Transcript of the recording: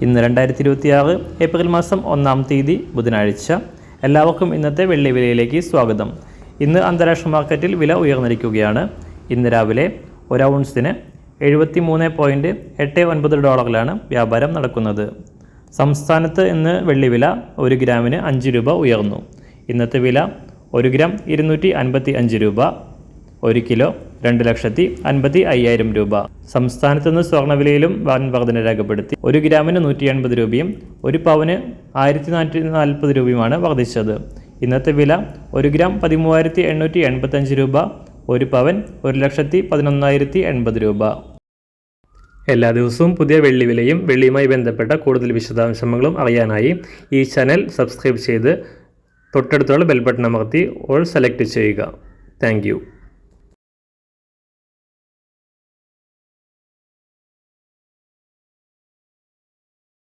ഇന്ന് 2026 ഏപ്രിൽ മാസം 1-ാം തീയതി ബുധനാഴ്ച. എല്ലാവർക്കും ഇന്നത്തെ വെള്ളി വിലയിലേക്ക് സ്വാഗതം. ഇന്ന് അന്താരാഷ്ട്ര മാർക്കറ്റിൽ വില ഉയർന്നിരിക്കുകയാണ്. ഇന്ന് രാവിലെ ഒരു ഔൺസിന് $70.89 വ്യാപാരം നടക്കുന്നത്. സംസ്ഥാനത്ത് ഇന്ന് വെള്ളി വില 1 ഗ്രാമിന് 5 രൂപ ഉയർന്നു. ഇന്നത്തെ വില 1 ഗ്രാം 255 രൂപ, 1 കിലോ 2,55,000 രൂപ. സംസ്ഥാനത്ത് നിന്ന് സ്വർണ്ണവിലയിലും വൻ വർധന രേഖപ്പെടുത്തി. 1 ഗ്രാമിന് 180 രൂപയും 1 പവന് 1440 രൂപയുമാണ് വർദ്ധിച്ചത്. ഇന്നത്തെ വില 1 ഗ്രാം 13,885 രൂപ, 1 പവൻ 1,11,080 രൂപ. എല്ലാ ദിവസവും പുതിയ വെള്ളി വിലയും വെള്ളിയുമായി ബന്ധപ്പെട്ട കൂടുതൽ വിശദാംശങ്ങളും അറിയാനായി ഈ ചാനൽ സബ്സ്ക്രൈബ് ചെയ്ത് തൊട്ടടുത്തുള്ള ബെൽ ബട്ടൺ അമർത്തി ഓൾ സെലക്ട് ചെയ്യുക. Thank you.